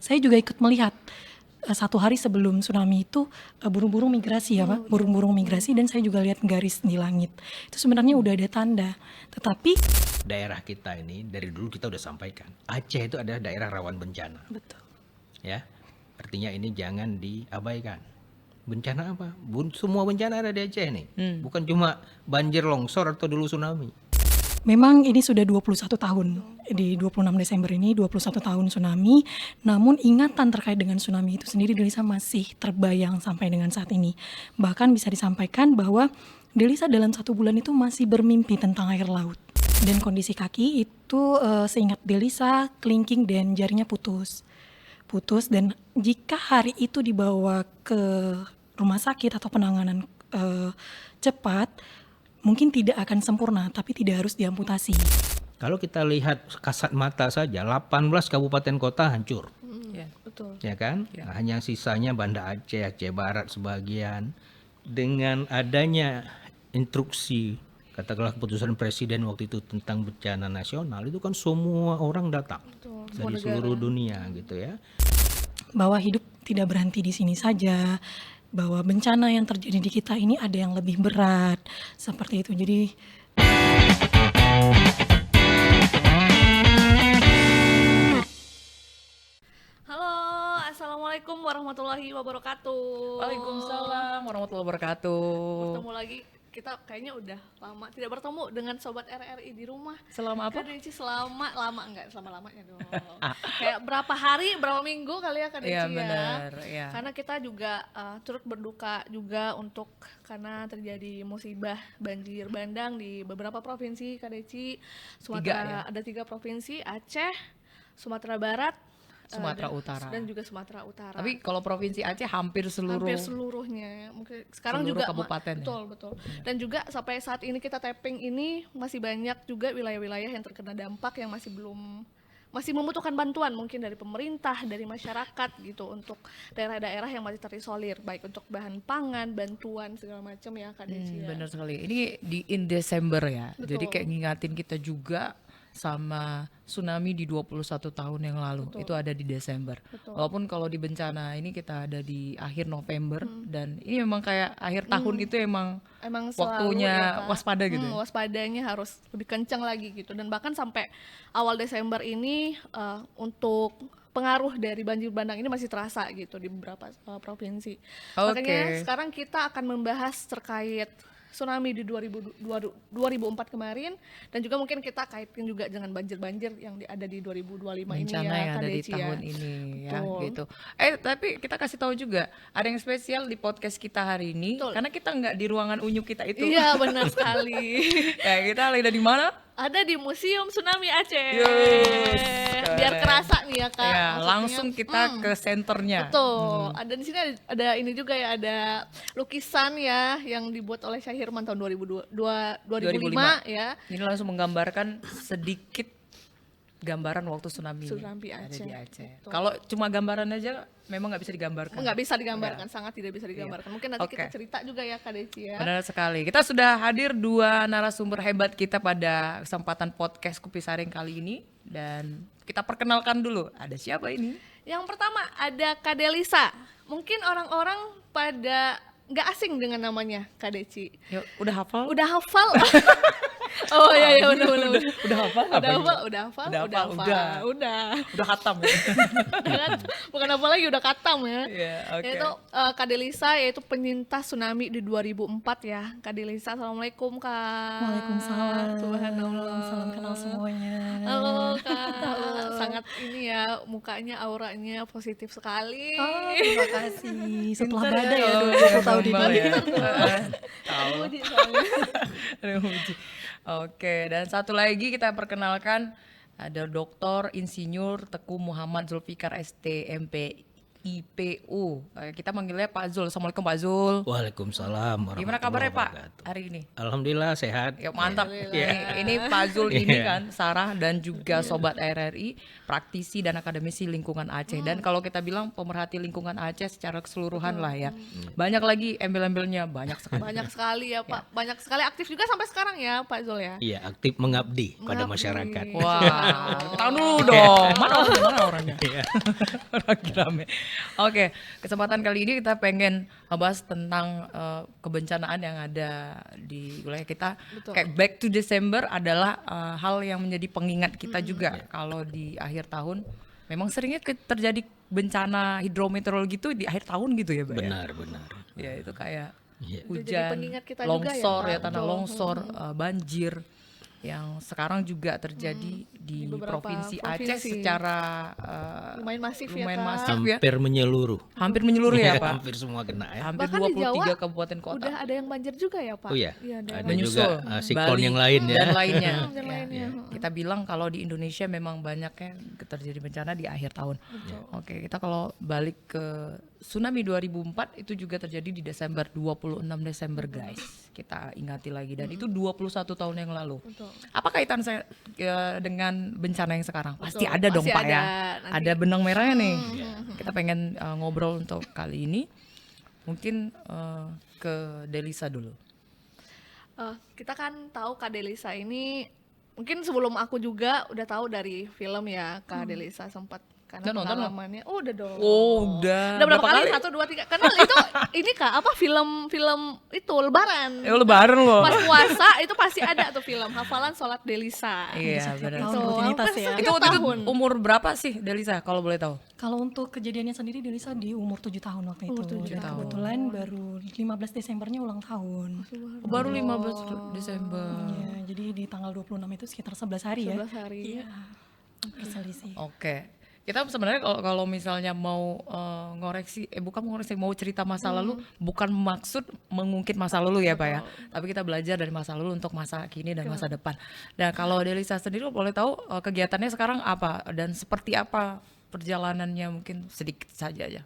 Saya juga ikut melihat 1 hari sebelum tsunami itu burung-burung migrasi ya Pak, burung-burung migrasi, dan saya juga lihat garis di langit. Itu sebenarnya udah ada tanda. Tetapi Daerah kita ini dari dulu kita udah sampaikan, Aceh itu adalah daerah rawan bencana. betul. Ya, artinya ini jangan diabaikan. Bencana apa? Semua bencana ada di Aceh nih. Bukan cuma banjir longsor atau dulu tsunami. Memang ini sudah 21 tahun, di 26 Desember ini 21 tahun tsunami, namun ingatan terkait dengan tsunami itu sendiri Delisa masih terbayang sampai dengan saat ini. Bahkan bisa disampaikan bahwa Delisa dalam 1 bulan itu masih bermimpi tentang air laut. Dan kondisi kaki itu seingat Delisa, kelingking dan jarinya putus, dan jika hari itu dibawa ke rumah sakit atau penanganan cepat, mungkin tidak akan sempurna, tapi tidak harus diamputasi. Kalau kita lihat kasat mata saja, 18 kabupaten kota hancur. Ya, betul. Ya kan? Nah, hanya sisanya Banda Aceh, Aceh Barat sebagian. Dengan adanya instruksi, katakanlah keputusan presiden waktu itu tentang bencana nasional, itu kan semua orang datang dari seluruh dunia gitu ya. Bahwa hidup tidak berhenti di sini saja, bahwa bencana yang terjadi di kita ini ada yang lebih berat, seperti itu. Jadi Halo, assalamualaikum warahmatullahi wabarakatuh. Waalaikumsalam warahmatullahi wabarakatuh. Bertemu lagi, kita kayaknya udah lama tidak bertemu dengan sobat RRI di rumah. Selama apa? Kak Deci selama lamanya dong. Kayak berapa hari, berapa minggu kali ya Kak Deci Iya, ya. benar, iya. Karena kita juga turut berduka juga karena terjadi musibah banjir bandang di beberapa provinsi Kak Deci. Sumatera, ada 3 provinsi, Aceh, Sumatera Barat, Sumatera Utara. dan juga Sumatera Utara. Tapi kalau provinsi Aceh hampir seluruhnya. Mungkin sekarang seluruh juga kabupaten ya? betul. Dan juga sampai saat ini kita tapping ini masih banyak juga wilayah-wilayah yang terkena dampak yang masih membutuhkan bantuan mungkin dari pemerintah, dari masyarakat gitu, untuk daerah-daerah yang masih terisolir, baik untuk bahan pangan, bantuan segala macam ya Kak Deci ya. Benar sekali. Ini in Desember ya. Betul. Jadi kayak ngingatin kita juga sama tsunami di 21 tahun yang lalu. Itu ada di Desember. Betul. Walaupun kalau di bencana ini kita ada di akhir November, dan ini memang kayak akhir tahun itu emang Selalu waktunya ya, Kak. waspada gitu. Waspadanya harus lebih kencang lagi gitu, dan bahkan sampai awal Desember ini untuk pengaruh dari banjir bandang ini masih terasa gitu di beberapa provinsi. Makanya sekarang kita akan membahas terkait tsunami di 2004 kemarin, dan juga mungkin kita kaitin juga dengan banjir-banjir yang ada di 2025 bencana ini ya yang Kak ada di Deci tahun ya. ini ya Betul. gitu. Tapi kita kasih tahu juga ada yang spesial di podcast kita hari ini. Betul. Karena kita nggak di ruangan unyu kita itu. Iya, benar sekali. Ya, kita ada di mana? Ada di Museum Tsunami Aceh. Yes, Biar keren. kerasa nih ya Kak. Ya, Maksudnya, langsung kita ke senternya. betul. Ada di sini ada ini juga ya, ada lukisan ya yang dibuat oleh Syahirman tahun 2005 ya. Ini langsung menggambarkan sedikit gambaran waktu tsunami Tsunami ada Aceh. di Aceh. Betul. Kalau cuma gambaran aja memang nggak bisa digambarkan. Nggak bisa digambarkan, sangat tidak bisa digambarkan. Mungkin nanti kita cerita juga ya Kak Deci ya. Benar sekali. Kita sudah hadir 2 narasumber hebat kita pada kesempatan podcast Kupi Saring kali ini, dan kita perkenalkan dulu. Ada siapa ini? Yang pertama ada Kak Delisa. Mungkin orang-orang pada nggak asing dengan namanya Kak Deci. Yuk, udah hafal? Udah hafal? Oh iya udah. Udah hafal? Udah hafal. Udah khatam ya? Bukan apa lagi, udah katam ya. Iya, oke. Yaitu Kak Delisa, yaitu penyintas tsunami di 2004 ya. Kak Delisa, assalamualaikum Kak. Waalaikumsalam. Subhanallah. Salam kenal semuanya. Halo Kak. Sangat ini ya, mukanya, auranya positif sekali. Oh, terima kasih. Setelah Pinter badai ya kalau 20 tahun di gombal Bali. ya. Tahu soalnya. Ada muji. Oke, dan satu lagi kita perkenalkan ada Dr. Insinyur Teku Muhammad Zulfikar ST MP IPU. Kita manggilnya Pak Zul. Assalamualaikum Pak Zul. Waalaikumsalam Gimana warahmatullahi kabarnya Pak wabarakatuh. hari ini? Alhamdulillah sehat. Ya mantap. Alhamdulillah. Ini Pak Zul ini Iya. kan Sarah dan juga Sobat RRI, praktisi dan akademisi lingkungan Aceh. Dan kalau kita bilang pemerhati lingkungan Aceh secara keseluruhan lah ya. Banyak lagi embel-embelnya, banyak sekali. Banyak sekali ya Pak, banyak sekali aktif juga sampai sekarang ya Pak Zul ya. Iya, aktif mengabdi pada Mengabdi. masyarakat. Wah, tahan dulu dong. Mana orangnya? Iya. Lagi rame. Oke, kesempatan kali ini kita pengen ngebahas tentang kebencanaan yang ada di wilayah kita. Betul. Kayak back to December adalah hal yang menjadi pengingat kita juga kalau di akhir tahun. Memang seringnya terjadi bencana hidrometeorologi itu di akhir tahun gitu ya, Mbak? Ya? Benar. Ya itu kayak Iya. Udah jadi hujan, pengingat kita juga ya, longsor ya, Pak. tanah Betul. longsor, banjir yang sekarang juga terjadi di beberapa provinsi Aceh provinsi. secara Lumayan masif ya, lumayan Kak. masif ya. Hampir menyeluruh. Hampir menyeluruh ya, Iya, Pak. hampir semua kena ya. Hampir Bahkan di 23 Jawa kabupaten kota. Udah ada yang banjir juga ya Pak. Oh iya, daerah ada Menyusul juga siklon Bali yang lain ya. dan lainnya. Dan Ya, lainnya. Kita bilang kalau di Indonesia memang banyaknya terjadi bencana di akhir tahun. Oke, kita kalau balik ke tsunami 2004 itu juga terjadi di Desember, 26 Desember guys. Kita ingati lagi dan itu 21 tahun yang lalu. Betul. Apa kaitan saya dengan bencana yang sekarang? Pasti Betul, ada dong pasti Pak ya. ada. Nanti- Ada benang merahnya nih. Kita pengen ngobrol untuk kali ini. Mungkin ke Delisa dulu. Kita kan tahu Kak Delisa ini mungkin sebelum aku juga udah tahu dari film ya Kak Delisa sempat karena Udah nonton belum? pengalamannya. Oh udah dong. Oh, udah. Udah berapa kali? 1, 2, 3. Karena itu ini Kak apa film itu Lebaran. Lebaran loh. Pas puasa itu pasti ada tuh film hafalan sholat Delisa. Iya, benar. tahun rutinitas ya. Itu waktu itu umur berapa sih Delisa kalau boleh tahu? Kalau untuk kejadiannya sendiri Delisa di umur 7 tahun waktu itu. Dan kebetulan baru 15 Desembernya ulang tahun. Baru 15 Desember. Ya, jadi di tanggal 26 itu sekitar 11 hari ya. 11 hari. Iya. Berselisih. Oke. Kita sebenarnya kalau misalnya mau bukan mengoreksi, mau cerita masa lalu, bukan maksud mengungkit masa lalu ya Pak ya. Tapi kita belajar dari masa lalu untuk masa kini dan masa depan. Nah kalau Delisa sendiri boleh tahu kegiatannya sekarang apa dan seperti apa perjalanannya, mungkin sedikit saja ya.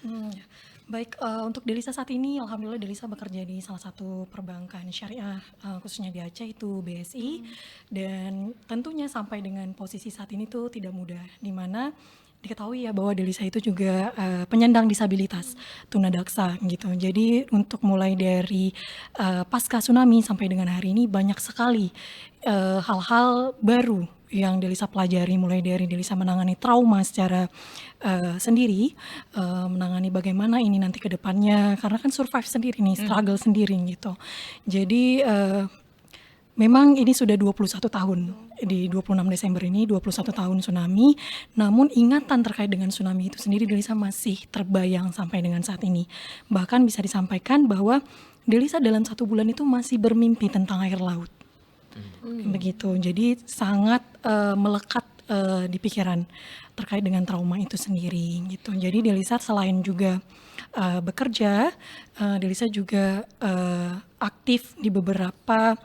Ya. Baik, untuk Delisa saat ini, alhamdulillah Delisa bekerja di salah satu perbankan syariah, khususnya di Aceh itu BSI, dan tentunya sampai dengan posisi saat ini tuh tidak mudah, di mana diketahui ya bahwa Delisa itu juga penyandang disabilitas tunadaksa gitu. Jadi untuk mulai dari pasca tsunami sampai dengan hari ini banyak sekali hal-hal baru yang Delisa pelajari, mulai dari Delisa menangani trauma secara sendiri, menangani bagaimana ini nanti ke depannya, karena kan survive sendiri nih, struggle sendiri gitu. Jadi memang ini sudah 21 tahun, di 26 Desember ini 21 tahun tsunami, namun ingatan terkait dengan tsunami itu sendiri Delisa masih terbayang sampai dengan saat ini. Bahkan bisa disampaikan bahwa Delisa dalam 1 bulan itu masih bermimpi tentang air laut. Begitu, jadi sangat melekat di pikiran terkait dengan trauma itu sendiri gitu. Jadi Delisa selain juga bekerja, Delisa juga aktif di beberapa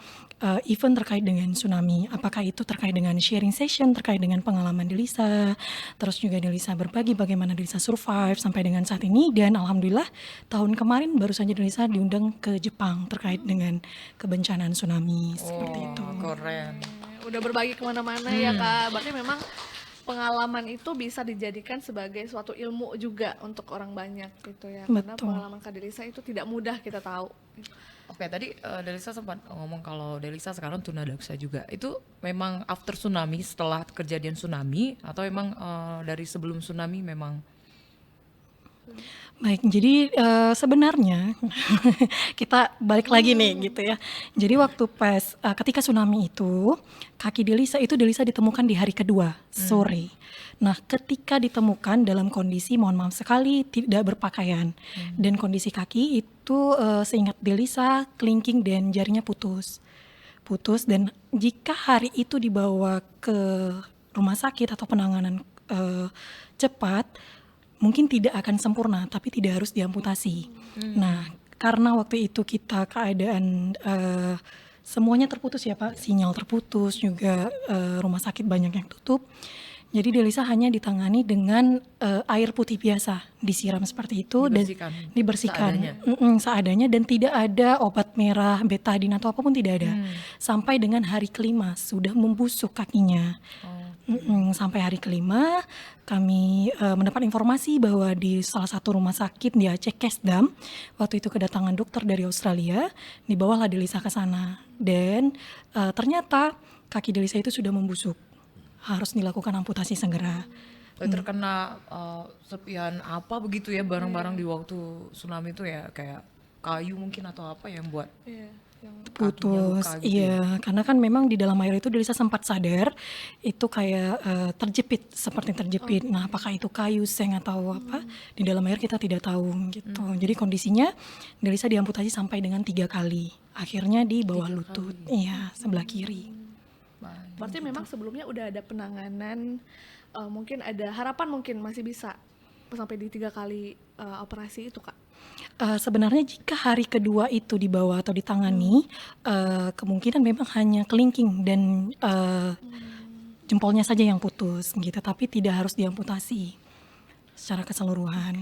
event terkait dengan tsunami, apakah itu terkait dengan sharing session terkait dengan pengalaman Delisa, terus juga Delisa berbagi bagaimana Delisa survive sampai dengan saat ini, dan alhamdulillah tahun kemarin baru saja Delisa diundang ke Jepang terkait dengan kebencanaan tsunami seperti itu. Keren. Udah berbagi kemana-mana ya Kak. Berarti memang pengalaman itu bisa dijadikan sebagai suatu ilmu juga untuk orang banyak gitu ya. Karena Betul. pengalaman Kak Delisa itu tidak mudah kita tahu. Oke, tadi Delisa sempat ngomong kalau Delisa sekarang tunadaksa juga. Itu memang after tsunami, setelah kejadian tsunami, atau memang dari sebelum tsunami memang? Baik, jadi sebenarnya kita balik lagi nih gitu ya. Jadi waktu pas ketika tsunami itu, kaki Delisa ditemukan di hari kedua sore. Nah, ketika ditemukan dalam kondisi, mohon maaf sekali, tidak berpakaian, dan kondisi kaki itu seingat Delisa kelingking dan jarinya putus, dan jika hari itu dibawa ke rumah sakit atau penanganan cepat, mungkin tidak akan sempurna, tapi tidak harus diamputasi. Nah, karena waktu itu kita keadaan semuanya terputus ya Pak, sinyal terputus juga, rumah sakit banyak yang tutup. Jadi Delisa hanya ditangani dengan air putih biasa, disiram seperti itu Dibersihkan dan dibersihkan seadanya? seadanya, dan tidak ada obat merah, betadine atau apapun, tidak ada. Sampai dengan hari kelima sudah membusuk kakinya. Sampai hari kelima kami mendapat informasi bahwa di salah satu rumah sakit di Aceh, Kesdam, waktu itu kedatangan dokter dari Australia, dibawalah Delisa ke sana, dan ternyata kaki Delisa itu sudah membusuk, harus dilakukan amputasi segera. Terkena serpihan apa begitu ya, barang-barang di waktu tsunami itu ya, kayak kayu mungkin atau apa yang buat Iya, yang Putus, luka gitu iya, karena kan memang di dalam air itu Delisa sempat sadar, itu kayak terjepit, seperti terjepit. Nah, apakah itu kayu, seng atau apa? Di dalam air kita tidak tahu gitu. Jadi kondisinya Delisa diamputasi sampai dengan 3 kali. Akhirnya di bawah lutut, iya, sebelah kiri. Berarti memang sebelumnya udah ada penanganan, mungkin ada harapan, mungkin masih bisa sampai di 3 kali operasi itu, Kak. Sebenarnya jika hari kedua itu dibawa atau ditangani, kemungkinan memang hanya kelingking dan jempolnya saja yang putus gitu, tapi tidak harus diamputasi secara keseluruhan.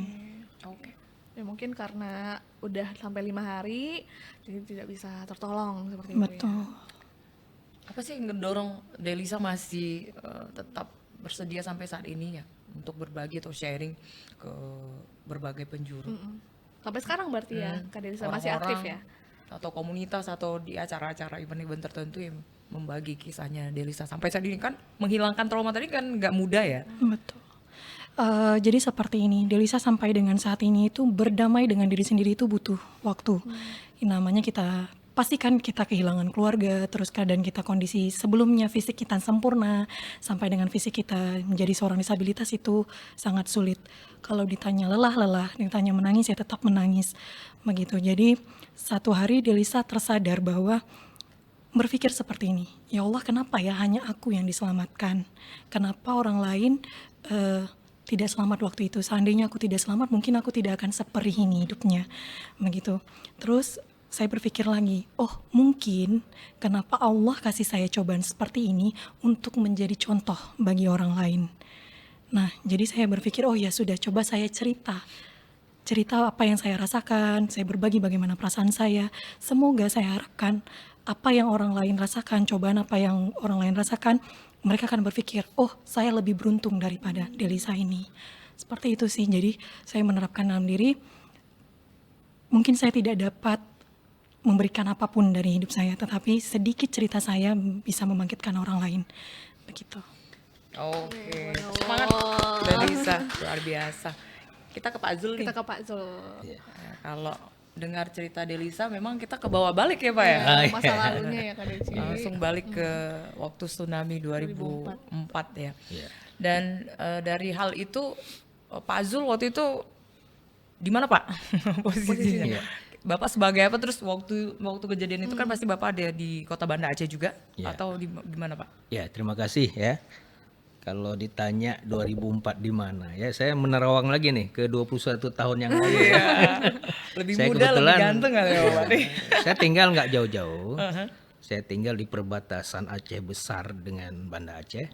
Oke. Ya mungkin karena udah sampai 5 hari, jadi tidak bisa tertolong seperti itu ya. Betul. Apa sih yang ngedorong Delisa masih tetap bersedia sampai saat ini ya untuk berbagi atau sharing ke berbagai penjuru? Sampai sekarang berarti ya, Kak Delisa masih Orang-orang aktif ya. atau komunitas atau di acara-acara event-event tertentu yang membagi kisahnya Delisa sampai saat ini, kan menghilangkan trauma tadi kan nggak mudah ya. Betul. Jadi seperti ini, Delisa sampai dengan saat ini itu berdamai dengan diri sendiri itu butuh waktu. Namanya kita pastikan kita kehilangan keluarga, terus keadaan kita kondisi sebelumnya fisik kita sempurna, sampai dengan fisik kita menjadi seorang disabilitas itu sangat sulit. Kalau ditanya lelah, ditanya menangis ya tetap menangis, begitu. Jadi satu hari Delisa tersadar bahwa berpikir seperti ini, ya Allah, kenapa ya hanya aku yang diselamatkan? Kenapa orang lain tidak selamat waktu itu? Seandainya aku tidak selamat, mungkin aku tidak akan seperih ini hidupnya, begitu. Terus saya berpikir lagi, oh mungkin kenapa Allah kasih saya cobaan seperti ini untuk menjadi contoh bagi orang lain. Nah, jadi saya berpikir, oh ya sudah, coba saya cerita apa yang saya rasakan, saya berbagi bagaimana perasaan saya. Semoga saya harapkan apa yang orang lain rasakan, cobaan apa yang orang lain rasakan, mereka akan berpikir, oh saya lebih beruntung daripada Delisa ini. Seperti itu sih, jadi saya menerapkan dalam diri, mungkin saya tidak dapat memberikan apapun dari hidup saya, tetapi sedikit cerita saya bisa membangkitkan orang lain, begitu. Oke, semangat Delisa, luar biasa. Kita ke Pak Zul nih. Kita ke Pak Zul. Ya, kalau dengar cerita Delisa memang kita ke bawah balik ya Pak ya. Masa lalunya ya Kak Desi. Langsung balik ke waktu tsunami 2004 ya. Dan dari hal itu Pak Zul waktu itu di mana Pak posisinya? Bapak sebagai apa, terus waktu kejadian itu kan pasti Bapak ada di Kota Banda Aceh juga atau di mana Pak? Ya, terima kasih ya. Kalau ditanya 2004 di mana, ya saya menerawang lagi nih ke 21 tahun yang lalu. Lebih Saya muda, lebih kebetulan, ganteng kali ya Bapak nih. Saya tinggal nggak jauh-jauh. Saya tinggal di perbatasan Aceh Besar dengan Banda Aceh,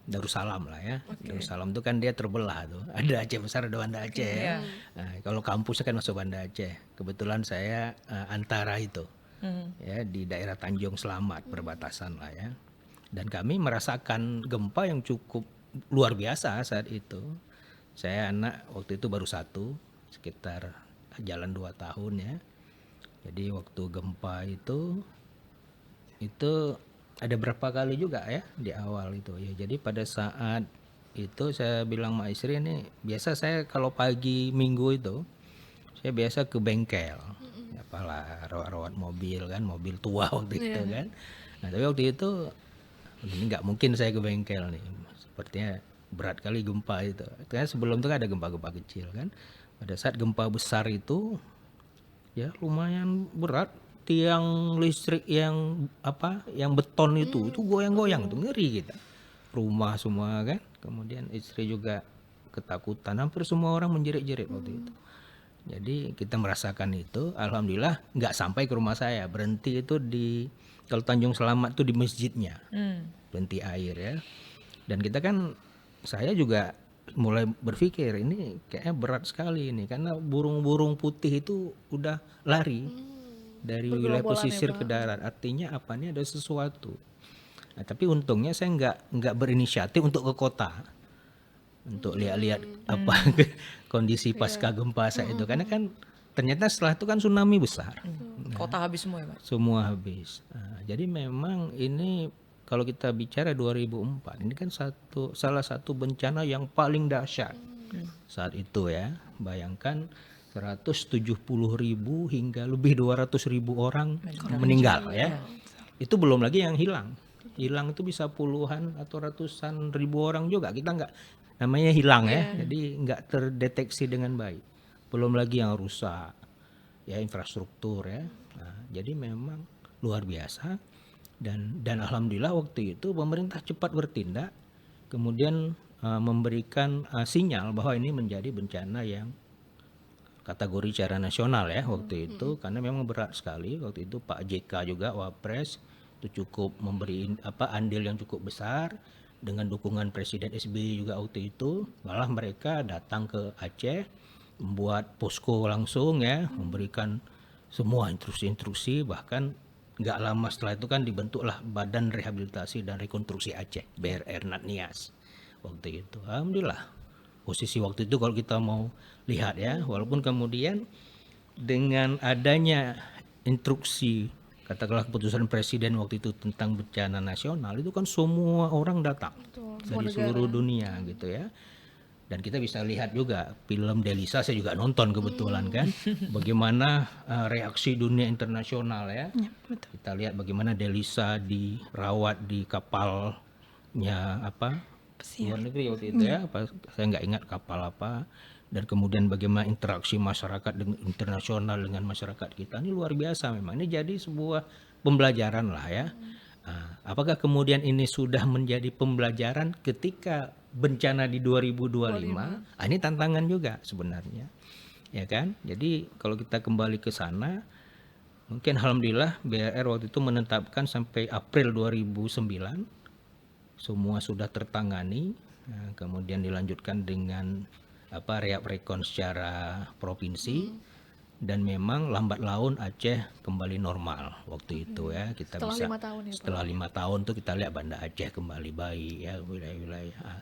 Darussalam lah ya. Darussalam itu kan dia terbelah tuh, ada Aceh Besar, ada Banda Aceh. Ya. Nah, kalau kampusnya kan masuk Banda Aceh. Kebetulan saya antara itu, ya di daerah Tanjung Selamat, perbatasan lah ya. Dan kami merasakan gempa yang cukup luar biasa saat itu. Saya anak waktu itu baru 1, sekitar jalan 2 tahun ya. Jadi waktu gempa itu ada berapa kali juga ya di awal itu ya. Jadi pada saat itu saya bilang sama istri, ini biasa saya kalau pagi minggu itu saya biasa ke bengkel, apalah rawat-rawat mobil kan, mobil tua waktu itu kan. Nah tapi waktu itu ini nggak mungkin saya ke bengkel nih, sepertinya berat kali gempa itu. Karena sebelum itu kan ada gempa-gempa kecil kan. Pada saat gempa besar itu ya lumayan berat. Tiang listrik yang beton itu goyang-goyang tuh, ngeri kita. Rumah semua kan. Kemudian istri juga ketakutan, hampir semua orang menjerit-jerit waktu itu. Jadi kita merasakan itu, alhamdulillah nggak sampai ke rumah saya, berhenti itu di kalau Tanjung Selamat tuh di masjidnya, berhenti air ya. Dan kita kan saya juga mulai berpikir ini kayaknya berat sekali ini karena burung-burung putih itu udah lari dari wilayah Bergerombolan ya, pesisir Pak. ke darat. Artinya apa, ini ada sesuatu. Nah, tapi untungnya saya nggak berinisiatif untuk ke kota untuk lihat-lihat apa kondisi pasca gempa saat itu, karena kan ternyata setelah itu kan tsunami besar. Kota habis semua ya Pak? Semua habis. Nah, jadi memang ini kalau kita bicara 2004, ini kan salah satu bencana yang paling dahsyat saat itu ya. Bayangkan 170.000 hingga lebih 200.000 orang meninggal ya. Itu belum lagi yang hilang. Hilang itu bisa puluhan atau ratusan ribu orang juga. Kita nggak, namanya hilang ya. Jadi nggak terdeteksi dengan baik. Belum lagi yang rusak ya, infrastruktur ya. Nah, jadi memang luar biasa. Dan alhamdulillah waktu itu pemerintah cepat bertindak, kemudian memberikan sinyal bahwa ini menjadi bencana yang kategori secara nasional ya waktu itu, karena memang berat sekali. Waktu itu Pak JK juga Wapres itu cukup memberi andil yang cukup besar dengan dukungan Presiden SBY juga waktu itu. Malah mereka datang ke Aceh, membuat posko langsung ya, memberikan semua instruksi-instruksi. Bahkan nggak lama setelah itu kan dibentuklah Badan Rehabilitasi dan Rekonstruksi Aceh, BRR Natnias waktu itu. Alhamdulillah posisi waktu itu kalau kita mau lihat ya, walaupun kemudian dengan adanya instruksi katakanlah keputusan Presiden waktu itu tentang bencana nasional, itu kan semua orang datang dari seluruh dunia gitu ya. Dan kita bisa lihat juga film Delisa, saya juga nonton kebetulan kan, bagaimana reaksi dunia internasional ya. Betul. Kita lihat bagaimana Delisa dirawat di kapalnya luar negeri waktu itu ya, saya nggak ingat kapal apa. Dan kemudian bagaimana interaksi masyarakat dengan internasional dengan masyarakat kita, ini luar biasa memang. Ini jadi sebuah pembelajaran lah ya. Apakah kemudian ini sudah menjadi pembelajaran ketika bencana di 2025? Ini tantangan juga sebenarnya, ya kan? Jadi kalau kita kembali ke sana, mungkin alhamdulillah BRR waktu itu menetapkan sampai April 2009 semua sudah tertangani. Kemudian dilanjutkan dengan rehab rekon secara provinsi. Dan memang lambat laun Aceh kembali normal waktu itu ya. Kita Setelah bisa 5 tahun ya, Pak? setelah 5 tahun tuh kita lihat Banda Aceh kembali baik ya, wilayah-wilayah.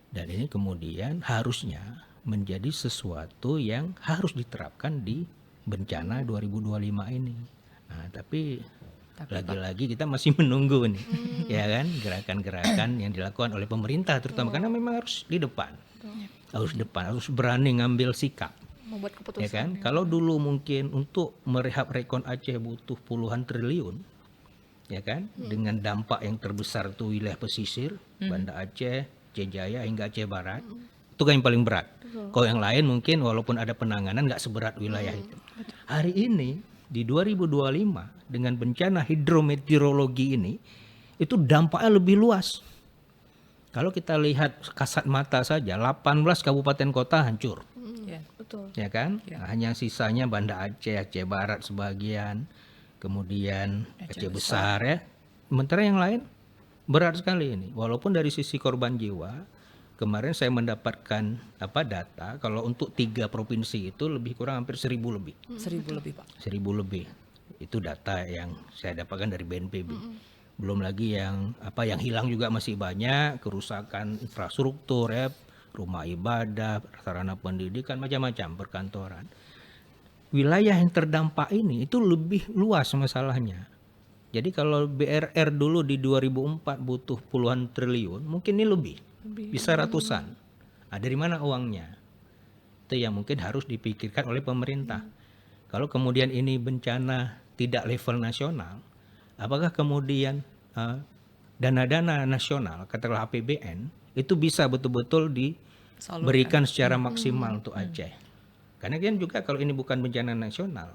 Dan ini kemudian harusnya menjadi sesuatu yang harus diterapkan di bencana 2025 ini. Nah, tapi lagi-lagi kita masih menunggu nih, ya kan, gerakan-gerakan yang dilakukan oleh pemerintah terutama, karena memang harus di depan, harus berani ngambil sikap. Membuat keputusan. Ya kan, kalau dulu mungkin untuk merehab rekon Aceh butuh puluhan triliun, ya kan, dengan dampak yang terbesar itu wilayah pesisir, Banda Aceh, Aceh Jaya hingga Aceh Barat, itu kan yang paling berat. Kalau yang lain mungkin walaupun ada penanganan nggak seberat wilayah itu. Hari ini di 2025 dengan bencana hidrometeorologi ini, itu dampaknya lebih luas. Kalau kita lihat kasat mata saja, 18 kabupaten kota hancur. Betul. Ya kan? Nah, hanya sisanya Banda Aceh, Aceh Barat sebagian, kemudian Aceh Besar ya. Sementara yang lain berat sekali ini. Walaupun dari sisi korban jiwa, kemarin saya mendapatkan data kalau untuk 3 provinsi itu lebih kurang hampir 1.000 lebih. 1.000 lebih Pak. 1.000 lebih. Itu data yang saya dapatkan dari BNPB. Belum lagi yang yang hilang juga masih banyak, kerusakan infrastruktur ya, rumah ibadah, sarana pendidikan, macam-macam, perkantoran. Wilayah yang terdampak ini itu lebih luas masalahnya. Jadi kalau BRR dulu di 2004 butuh puluhan triliun, mungkin ini lebih. Bisa ratusan. Nah, dari mana uangnya? Itu yang mungkin harus dipikirkan oleh pemerintah. Kalau kemudian ini bencana tidak level nasional, apakah kemudian dana-dana nasional, katakanlah APBN, itu bisa betul-betul diberikan secara maksimal untuk Aceh? Karena kan juga kalau ini bukan bencana nasional,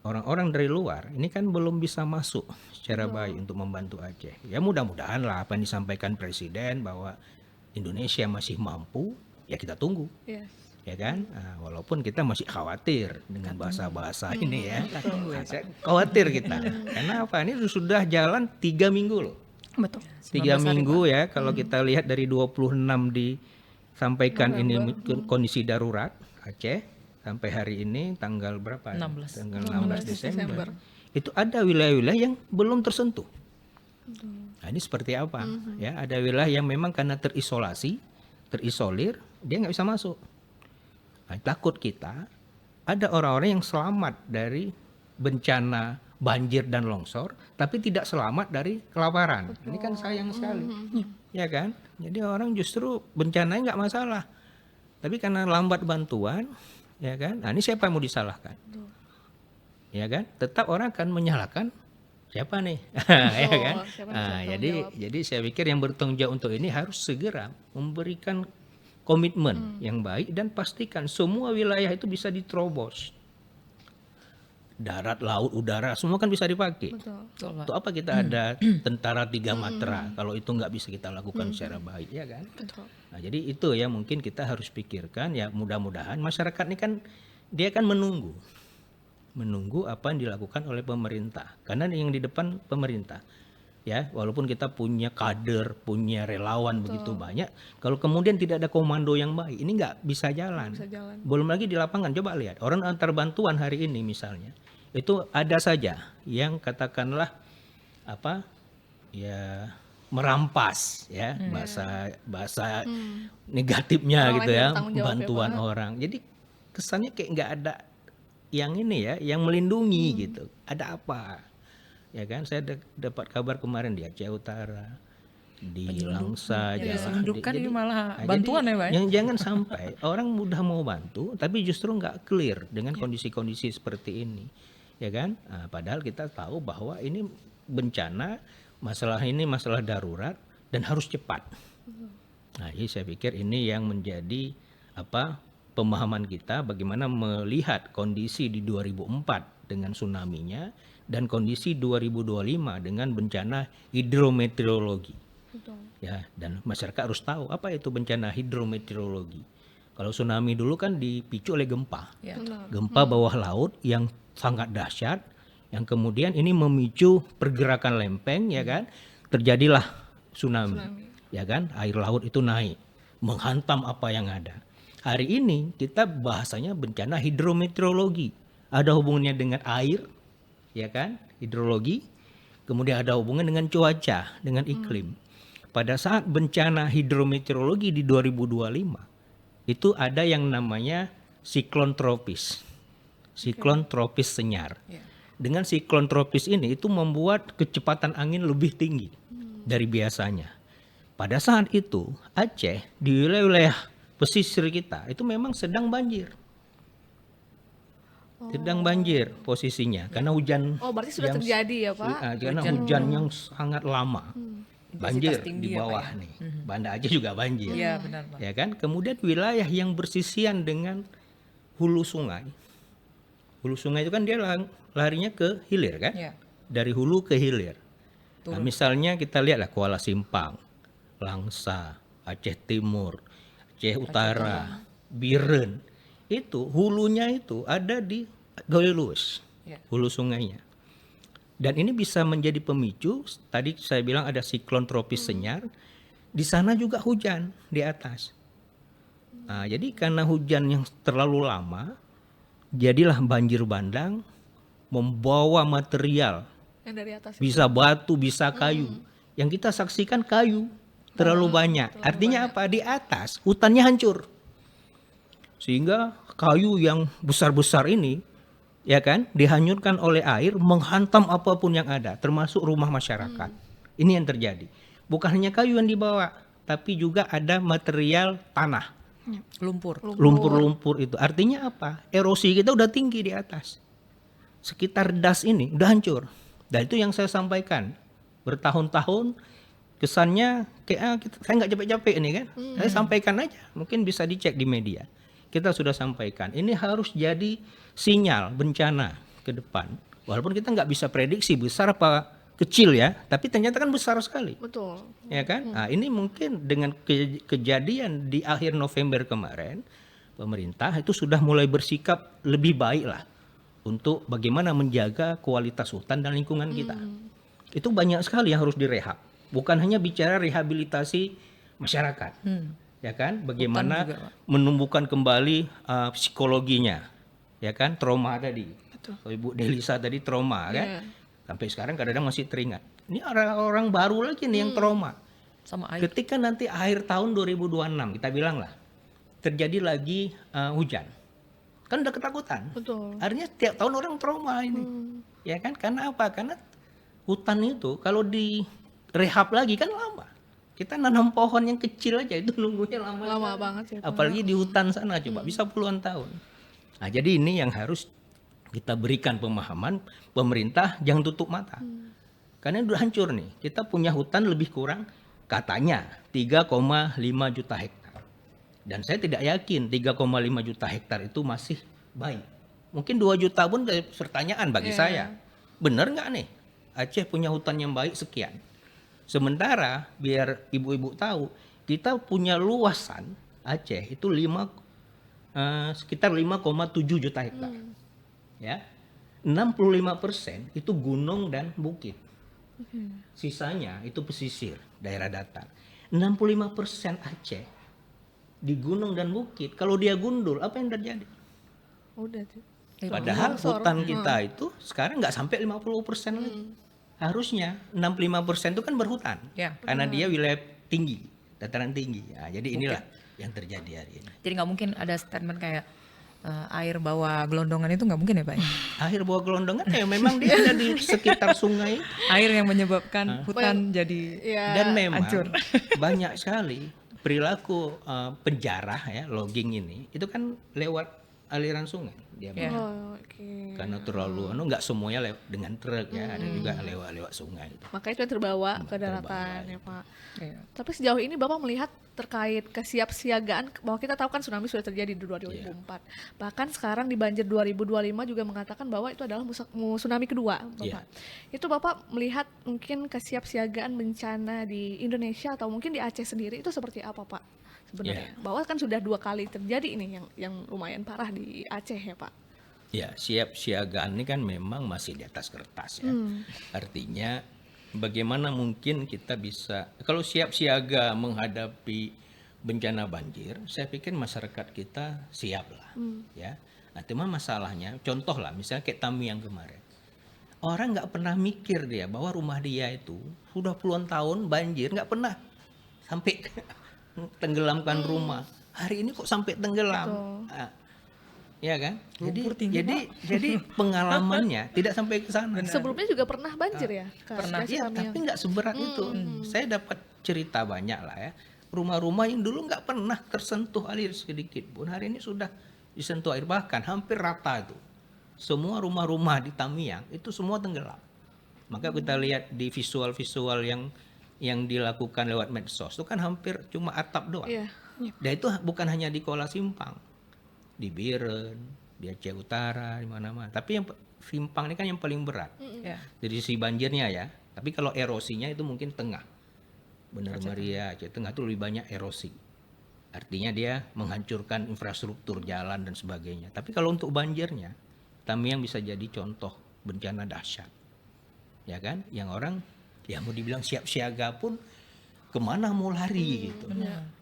orang-orang dari luar ini kan belum bisa masuk secara baik untuk membantu Aceh. Ya mudah-mudahan lah apa yang disampaikan Presiden bahwa Indonesia masih mampu, ya kita tunggu. Ya kan, walaupun kita masih khawatir dengan bahasa-bahasa ini ya, khawatir kita, karena ini sudah jalan 3 minggu loh, Betul. 3 19 hari, minggu ya kalau kita lihat dari 26 disampaikan ini kondisi darurat Aceh sampai hari ini tanggal berapa? 16. Tanggal 16 16 Desember. Desember. Itu ada wilayah-wilayah yang belum tersentuh. Nah, ini seperti apa? Ya, ada wilayah yang memang karena terisolir, dia nggak bisa masuk. Nah, takut kita ada orang-orang yang selamat dari bencana banjir dan longsor, tapi tidak selamat dari kelaparan. Ini kan sayang sekali, ya kan? Jadi orang justru bencananya nggak masalah, tapi karena lambat bantuan, ya kan? Nah, ini siapa yang mau disalahkan? Ya kan? Tetap orang akan menyalahkan siapa nih, ya kan? siapa yang Nah, bertanggung jadi saya pikir yang bertanggung jawab untuk ini harus segera memberikan komitmen yang baik dan pastikan semua wilayah itu bisa diterobos. Darat, laut, udara, semua kan bisa dipakai. Betul. Betul, Pak. Untuk apa kita ada tentara 3 matra kalau itu nggak bisa kita lakukan secara baik, ya kan? Betul. Nah, jadi itu ya mungkin kita harus pikirkan ya, mudah-mudahan masyarakat ini kan dia kan menunggu apa yang dilakukan oleh pemerintah, karena yang di depan pemerintah. Ya, walaupun kita punya kader, punya relawan begitu banyak, kalau kemudian tidak ada komando yang baik, ini nggak bisa jalan. Bisa jalan. Belum lagi di lapangan, coba lihat orang antar bantuan hari ini misalnya, itu ada saja yang katakanlah apa ya, merampas ya, bahasa negatifnya Orang gitu lain ya, bertanggung jawab ya, bantuan Pak. orang. Jadi kesannya kayak nggak ada yang ini ya, yang melindungi gitu. Ada apa? Ya kan, saya dapat kabar kemarin di Aceh Utara, di Langsa, Ya, Jawa. diselundupkan ini malah Nah, bantuan jadi ya, Pak. yang jangan sampai orang mudah mau bantu, tapi justru nggak clear dengan kondisi-kondisi seperti ini, ya kan? Nah, padahal kita tahu bahwa ini bencana, masalah ini masalah darurat dan harus cepat. Nah, jadi saya pikir ini yang menjadi pemahaman kita bagaimana melihat kondisi di 2004 dengan tsunami-nya dan kondisi 2025 dengan bencana hidrometeorologi. Betul. Ya, dan masyarakat harus tahu apa itu bencana hidrometeorologi. Kalau tsunami dulu kan dipicu oleh gempa. Ya. Benar. Gempa bawah laut yang sangat dahsyat, yang kemudian ini memicu pergerakan lempeng, ya kan? Terjadilah tsunami. Ya kan? Air laut itu naik, menghantam apa yang ada. Hari ini kita bahasanya bencana hidrometeorologi. Ada hubungannya dengan air, ya kan? Hidrologi. Kemudian ada hubungan dengan cuaca, dengan iklim. Pada saat bencana hidrometeorologi di 2025, itu ada yang namanya siklon tropis. Siklon tropis senyar. Dengan siklon tropis ini itu membuat kecepatan angin lebih tinggi dari biasanya. Pada saat itu Aceh di wilayah pesisir kita itu memang sedang banjir. Sedang banjir posisinya karena hujan. Oh, berarti sudah yang- terjadi ya, Pak? Karena hujan yang sangat lama. Banjir Intensitas tinggi di ya, Pak, bawah ya? nih. Banda Aceh juga banjir. Iya, benar, Pak. Ya kan? Kemudian wilayah yang bersisian dengan hulu sungai. Hulu sungai itu kan dia larinya ke hilir kan? Iya. Dari hulu ke hilir. Nah, misalnya kita lihatlah Kuala Simpang, Langsa, Aceh Timur, Aceh Utara, Biren. Itu hulunya itu ada di Goilus, Ya. hulu sungainya. Dan ini bisa menjadi pemicu, tadi saya bilang ada siklon tropis senyar, di sana juga hujan di atas. Nah, jadi karena hujan yang terlalu lama, jadilah banjir bandang membawa material, Yang dari atas. bisa batu, bisa kayu. Yang kita saksikan kayu terlalu banyak. Artinya apa? Di atas hutannya hancur. Sehingga kayu yang besar-besar ini, ya kan, dihanyutkan oleh air, menghantam apapun yang ada, termasuk rumah masyarakat. Ini yang terjadi. Bukan hanya kayu yang dibawa, tapi juga ada material tanah, Lumpur. lumpur-lumpur itu. Artinya apa? Erosi kita udah tinggi di atas. Sekitar das ini udah hancur. Dan itu yang saya sampaikan. Bertahun-tahun kesannya kayak saya nggak capek-capek ini kan. Saya sampaikan aja, mungkin bisa dicek di media. Kita sudah sampaikan. Ini harus jadi sinyal bencana ke depan. Walaupun kita nggak bisa prediksi besar apa kecil ya, tapi ternyata kan besar sekali. Betul. Ya kan? Nah, ini mungkin dengan kejadian di akhir November kemarin, pemerintah itu sudah mulai bersikap lebih baik lah untuk bagaimana menjaga kualitas hutan dan lingkungan kita. Itu banyak sekali yang harus direhab. bukan hanya bicara rehabilitasi masyarakat, ya kan? Bagaimana juga, Pak. menumbuhkan kembali psikologinya, ya kan? Trauma tadi. Oh, Ibu Delisa tadi trauma kan? Iya. Sampai sekarang kadang-kadang masih teringat. Ini orang baru lagi nih yang trauma. Sama air. Ketika nanti akhir tahun 2026 kita bilang lah terjadi lagi hujan, kan udah ketakutan. Betul. Artinya tiap tahun orang trauma ini, ya kan? Karena apa? Karena hutan itu kalau di rehab lagi kan lama. Kita nanam pohon yang kecil aja itu nunggunya lama. Lama banget ya, Pak. Apalagi di hutan sana coba bisa puluhan tahun. Nah, jadi ini yang harus kita berikan pemahaman, pemerintah jangan tutup mata. Karena udah hancur nih. Kita punya hutan lebih kurang katanya 3,5 juta hektar. Dan saya tidak yakin 3,5 juta hektar itu masih baik. Mungkin 2 juta pun pertanyaan bagi saya. Benar nggak nih Aceh punya hutan yang baik sekian? Sementara biar ibu-ibu tahu, kita punya luasan Aceh itu sekitar 5,7 juta hektar. Ya. 65% itu gunung dan bukit. Sisanya itu pesisir, daerah datar. 65% Aceh di gunung dan bukit. Kalau dia gundul, apa yang terjadi? Udah tuh. Padahal Longsor. hutan kita itu sekarang nggak sampai 50% lagi. Harusnya 65% itu kan berhutan. Ya. Karena dia wilayah tinggi, dataran tinggi. Nah, jadi inilah yang terjadi hari ini. Jadi nggak mungkin ada statement kayak air bawah gelondongan itu nggak mungkin ya Pak? Ya? Akhir bawah gelondongan ya memang dia ada di sekitar sungai. Air yang menyebabkan hutan jadi Iya. Dan memang hancur. banyak sekali perilaku penjara ya, logging ini itu kan lewat aliran sungai dia. Ya. Oh, oke. Karena terlalu nggak semuanya lewat dengan truk ya, ada juga lewat sungai itu. Makanya itu yang terbawa ke daratan ya, Pak. Iya. Tapi sejauh ini Bapak melihat terkait kesiapsiagaan bahwa kita tahu kan tsunami sudah terjadi di 2004. Bahkan sekarang di banjir 2025 juga mengatakan bahwa itu adalah tsunami kedua, Bapak. Itu Bapak melihat mungkin kesiapsiagaan bencana di Indonesia atau mungkin di Aceh sendiri itu seperti apa, Pak? Sebenarnya. Bahwa kan sudah 2 kali terjadi ini yang lumayan parah di Aceh ya, Pak. Ya, siapsiagaan ini kan memang masih di atas kertas ya. Artinya bagaimana mungkin kita bisa, kalau siap siaga menghadapi bencana banjir, saya pikir masyarakat kita siap lah, ya. Nah, cuma masalahnya, contoh lah, misalnya kayak Tami yang kemarin, orang nggak pernah mikir dia bahwa rumah dia itu sudah puluhan tahun banjir, nggak pernah sampai tenggelamkan rumah. Hari ini kok sampai tenggelam? Nah, ya kan? Jadi pengalamannya tidak sampai ke sana. Sebelumnya juga pernah banjir ya? Pernah, Kasih ya, kami tapi nggak seberat itu. Saya dapat cerita banyak lah ya. Rumah-rumah yang dulu nggak pernah tersentuh air sedikit pun, hari ini sudah disentuh air, bahkan hampir rata itu. Semua rumah-rumah di Tamiang itu semua tenggelam. Maka kita lihat di visual-visual yang dilakukan lewat medsos itu kan hampir cuma atap doang. Iya. Dan itu bukan hanya di Kuala Simpang, di Biren, di Aceh Utara, di mana-mana. Tapi yang Simpang ini kan yang paling berat Ya. dari sisi banjirnya ya. Tapi kalau erosinya itu mungkin tengah. Benar Maria, Aceh Tengah itu lebih banyak erosi. Artinya dia menghancurkan infrastruktur jalan dan sebagainya. Tapi kalau untuk banjirnya, Tamiang bisa jadi contoh bencana dahsyat. Ya kan? Yang orang ya mau dibilang siap siaga pun kemana mau lari gitu.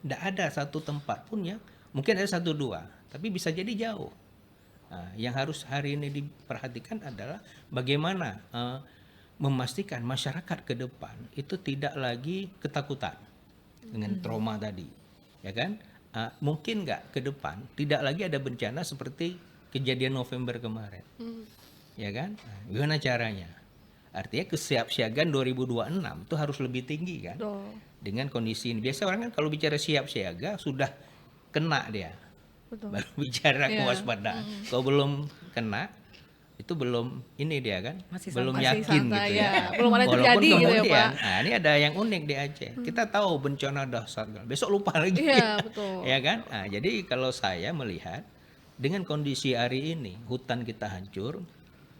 Nggak ada satu tempat pun yang mungkin ada 1-2, tapi bisa jadi jauh. Nah, yang harus hari ini diperhatikan adalah bagaimana memastikan masyarakat ke depan itu tidak lagi ketakutan dengan trauma tadi, ya kan? Mungkin nggak ke depan tidak lagi ada bencana seperti kejadian November kemarin, ya kan? Nah, gimana caranya? Artinya kesiapsiagaan 2026 itu harus lebih tinggi kan? Dengan kondisi ini. Biasa orang kan kalau bicara siap siaga sudah kena dia. Betul. Baru bicara kewaspadaan. Kalau belum kena itu belum ini dia kan? Masih belum Masih yakin santai, gitu ya. ya. Belum ada yang Walaupun terjadi gitu ya, kemudian, Pak. nah ini ada yang unik di Aceh. Kita tahu bencana dahsyat. Besok lupa lagi. Iya, betul. Ya kan? Nah, jadi kalau saya melihat dengan kondisi hari ini hutan kita hancur,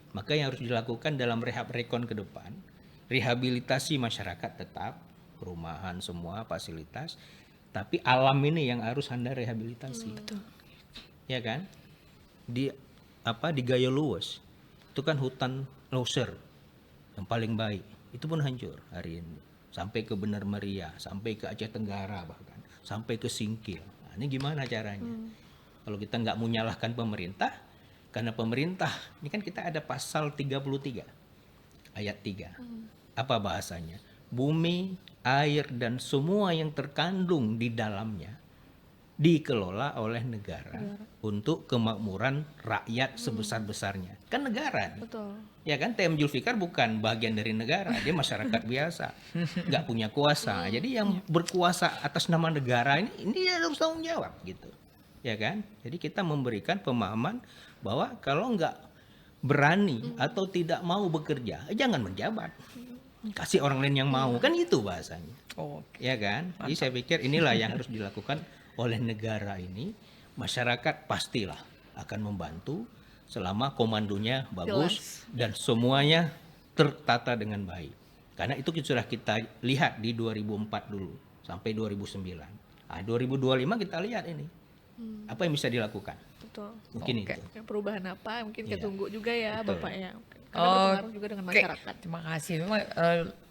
maka yang harus dilakukan dalam rehab rekon ke depan, rehabilitasi masyarakat tetap, perumahan semua fasilitas, tapi alam ini yang harus Anda rehabilitasi. Ya kan? Di Gayo Luwes itu kan hutan loser yang paling baik, itu pun hancur hari ini. sampai ke Bener Meriah, sampai ke Aceh Tenggara bahkan, sampai ke Singkil. Nah, ini gimana caranya? Kalau kita nggak mau nyalahkan pemerintah, karena pemerintah, ini kan kita ada pasal 33 ayat 3. Apa bahasanya? Bumi, air, dan semua yang terkandung di dalamnya dikelola oleh negara untuk kemakmuran rakyat sebesar-besarnya. Kan negara nih. Betul. Ya kan, TM Zulfikar bukan bagian dari negara, dia masyarakat biasa, nggak punya kuasa. Jadi yang berkuasa atas nama negara ini dia harus tanggung jawab gitu, ya kan? Jadi kita memberikan pemahaman bahwa kalau nggak berani atau tidak mau bekerja, jangan menjabat. Kasih orang lain yang mau, kan itu bahasanya, Oke. ya kan? Jadi saya pikir inilah yang harus dilakukan oleh negara ini. Masyarakat pastilah akan membantu selama komandonya bagus dan semuanya tertata dengan baik. Karena itu sudah kita lihat di 2004 dulu sampai 2009. Nah, 2025 kita lihat ini. Apa yang bisa dilakukan? Betul. Mungkin Oke. itu. Ya, perubahan apa mungkin Iya. kita tunggu juga ya Betul. Bapak ya. Karena berpengaruh juga dengan Oke, masyarakat. terima kasih. Memang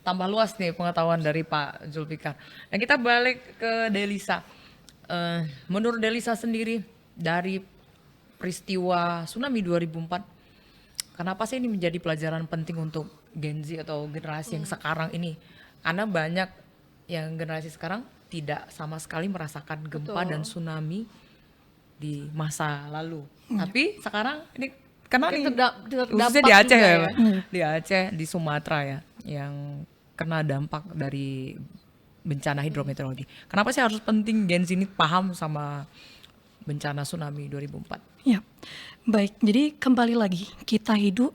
tambah luas nih pengetahuan dari Pak Zulfikar. Dan kita balik ke Delisa. Menurut Delisa sendiri dari peristiwa tsunami 2004, kenapa sih ini menjadi pelajaran penting untuk Gen Z atau generasi yang sekarang ini? Karena banyak yang generasi sekarang tidak sama sekali merasakan gempa dan tsunami di masa lalu. Tapi sekarang ini karena Mungkin nih, terdampak khususnya di Aceh juga ya, ya. Pak? Di Aceh, di Sumatera ya, yang kena dampak dari bencana hidrometeorologi. Kenapa sih harus penting Gen Z ini paham sama bencana tsunami 2004? Ya, baik. Jadi kembali lagi, kita hidup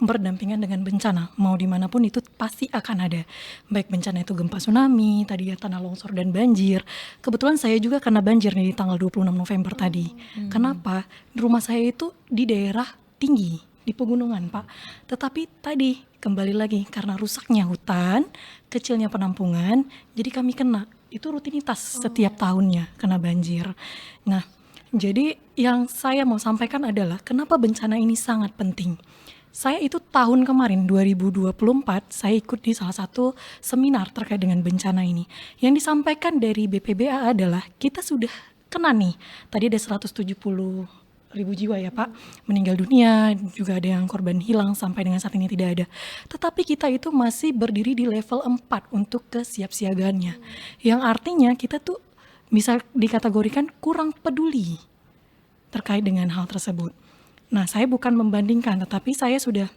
berdampingan dengan bencana. Mau dimanapun itu pasti akan ada. Baik bencana itu gempa tsunami, tadi ya tanah longsor dan banjir. Kebetulan saya juga kena banjir nih di tanggal 26 November tadi. Kenapa? Rumah saya itu di daerah tinggi, di pegunungan Pak. Tetapi tadi kembali lagi, karena rusaknya hutan, kecilnya penampungan, jadi kami kena. Itu rutinitas setiap tahunnya kena banjir. Nah, jadi yang saya mau sampaikan adalah kenapa bencana ini sangat penting. Saya itu tahun kemarin 2024 saya ikut di salah satu seminar terkait dengan bencana ini. Yang disampaikan dari BPBA adalah kita sudah kena nih. Tadi ada 170.000 jiwa ya Pak meninggal dunia, juga ada yang korban hilang sampai dengan saat ini tidak ada. Tetapi kita itu masih berdiri di level 4 untuk kesiapsiagaannya. Yang artinya kita tuh bisa dikategorikan kurang peduli terkait dengan hal tersebut. Nah, saya bukan membandingkan, tetapi saya sudah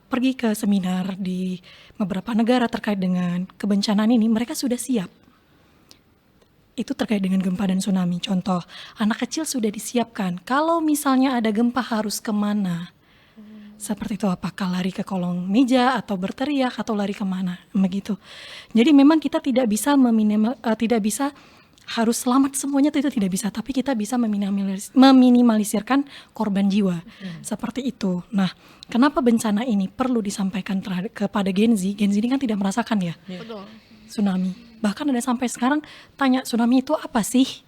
pergi ke seminar di beberapa negara terkait dengan kebencanaan ini. Mereka sudah siap. Itu terkait dengan gempa dan tsunami. Contoh, anak kecil sudah disiapkan. Kalau misalnya ada gempa harus kemana? Seperti itu, apakah lari ke kolong meja atau berteriak atau lari kemana, begitu. Jadi memang kita tidak bisa tidak bisa harus selamat semuanya, itu tidak bisa, tapi kita bisa meminimalisirkan korban jiwa, seperti itu. Nah, kenapa bencana ini perlu disampaikan kepada Gen Z? Gen Z ini kan tidak merasakan ya Betul. tsunami. Bahkan ada sampai sekarang tanya tsunami itu apa sih?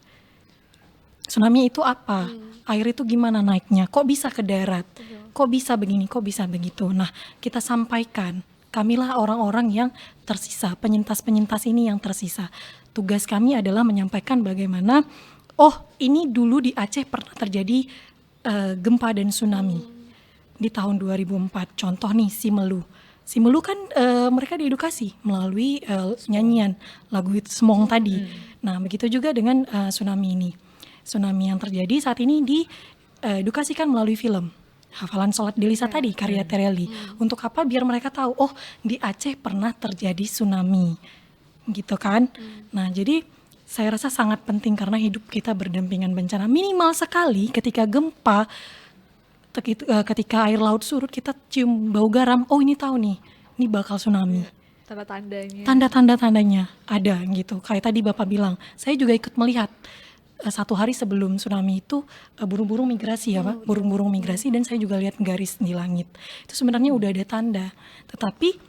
Tsunami itu apa? Air itu gimana naiknya? Kok bisa ke darat? Kok bisa begini? Kok bisa begitu? Nah, kita sampaikan. Kamilah orang-orang yang tersisa, penyintas-penyintas ini yang tersisa. Tugas kami adalah menyampaikan bagaimana, oh ini dulu di Aceh pernah terjadi gempa dan tsunami di tahun 2004. Contoh nih Simelu. Simelu kan mereka diedukasi melalui nyanyian lagu itu Semong tadi. Nah, begitu juga dengan tsunami ini. Tsunami yang terjadi saat ini diedukasikan melalui film. Hafalan sholat Delisa tadi, karya Tereli. Untuk apa? Biar mereka tahu, oh di Aceh pernah terjadi tsunami. Gitu kan. Nah, jadi saya rasa sangat penting karena hidup kita berdampingan bencana. Minimal sekali ketika gempa, ketika air laut surut, kita cium bau garam, oh ini tahu nih, ini bakal tsunami. Tanda-tandanya. Tanda-tandanya ada gitu. Kayak tadi Bapak bilang, saya juga ikut melihat 1 hari sebelum tsunami itu burung-burung migrasi ya Pak, burung-burung migrasi, dan saya juga lihat garis di langit. Itu sebenarnya udah ada tanda. Tetapi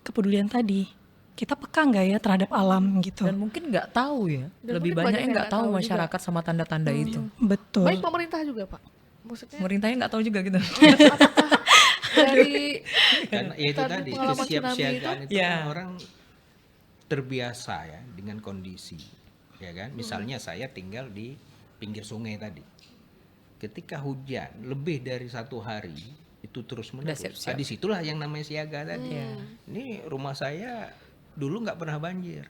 kepedulian tadi, kita peka nggak ya terhadap alam gitu. Dan mungkin nggak tahu ya, Dan lebih mungkin banyak banyak yang yang nggak nggak tahu tahu masyarakat sama tanda-tanda itu. Betul. Baik pemerintah juga Pak. Maksudnya Pemerintahnya nggak tahu juga gitu. Dari Karena ya itu tadi pengalaman tsunami kesiapsiagaan itu Ya. kan orang terbiasa ya dengan kondisi, ya kan. Misalnya saya tinggal di pinggir sungai tadi. Ketika hujan lebih dari 1 hari itu terus menerus, siap-siap. disitulah yang namanya siaga tadi. Iya. Ini rumah saya dulu nggak pernah banjir.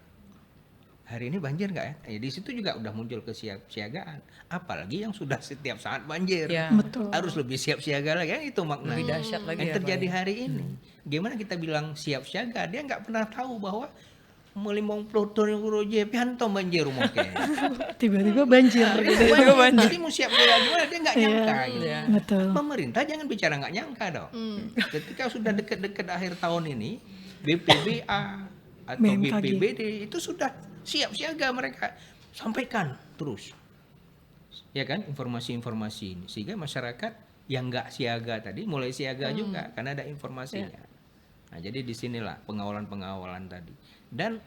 Hari ini banjir nggak ya? Di situ juga udah muncul kesiapsiagaan. Apalagi yang sudah setiap saat banjir. Ya. Betul. Harus lebih siap siaga lagi, kan itu maknanya. Lebih dahsyat lagi Yang ya, Pak, terjadi ya. hari ini. Gimana kita bilang siap siaga? Dia nggak pernah tahu bahwa melimong ploton yang kuroje pianto banjir rumah kayaknya. Tiba-tiba banjir gitu. Jadi mau siap siaga gimana? Dia nggak nyangka. Gitu. Iya. Betul. Pemerintah jangan bicara nggak nyangka dong. Ketika sudah deket-deket akhir tahun ini, BPBA atau BMKG. BPBD itu sudah siap siaga, mereka sampaikan terus, ya kan, informasi-informasi ini, sehingga masyarakat yang nggak siaga tadi mulai siaga juga karena ada informasinya. Nah, jadi disinilah pengawalan tadi, dan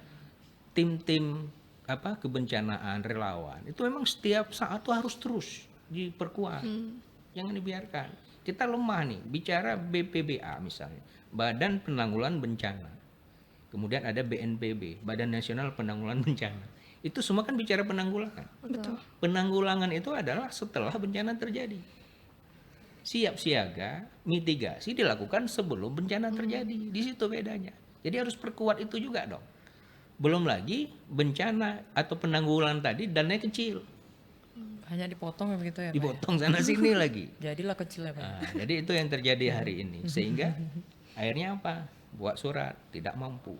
tim-tim kebencanaan relawan itu memang setiap saat tuh harus terus diperkuat, jangan dibiarkan. Kita lemah nih bicara BPBA misalnya, Badan Penanggulangan Bencana, kemudian ada BNPB, Badan Nasional Penanggulangan Bencana. Itu semua kan bicara penanggulangan. Betul. Penanggulangan itu adalah setelah bencana terjadi. Siap siaga, mitigasi dilakukan sebelum bencana terjadi. Di situ bedanya. Jadi harus perkuat itu juga dong. Belum lagi bencana atau penanggulangan tadi dananya kecil. Hanya dipotong begitu ya, Pak, ya? Dipotong sana sini lagi. Jadilah kecil ya, Pak. Nah, jadi itu yang terjadi hari ini. Sehingga akhirnya apa? Buat surat tidak mampu.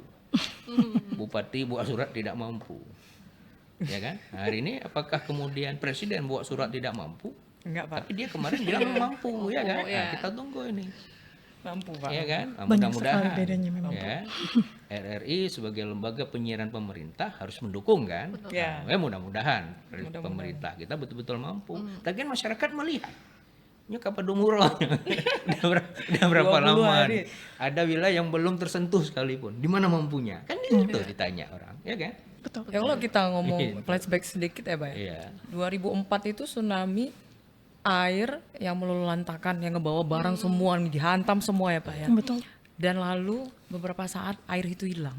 Bupati buat surat tidak mampu. Ya kan? Hari ini apakah kemudian presiden buat surat tidak mampu? Enggak, Pak. Tapi dia kemarin bilang mampu, ya kan? ya. Nah, kita tunggu ini. Mampu, Pak. Ya kan? Nah, Banyak sekali mudah-mudahan bedanya memang. ya. RRI sebagai lembaga penyiaran pemerintah harus mendukung kan? Ya. Nah, mudah-mudahan pemerintah kita betul-betul mampu. Tapi kan masyarakat melihat ini kapan umur udah berapa 20 lama hari. nih? Ada wilayah yang belum tersentuh sekalipun. Di mana mampunya? Kan gitu ditanya orang, ya kan? Betul. Ya kalau kita ngomong flashback sedikit ya, Pak, ya. Iya. 2004 itu tsunami air yang meluluhlantakan, yang ngebawa barang semua nih, dihantam semua ya, Pak, ya. Betul. Dan lalu beberapa saat air itu hilang,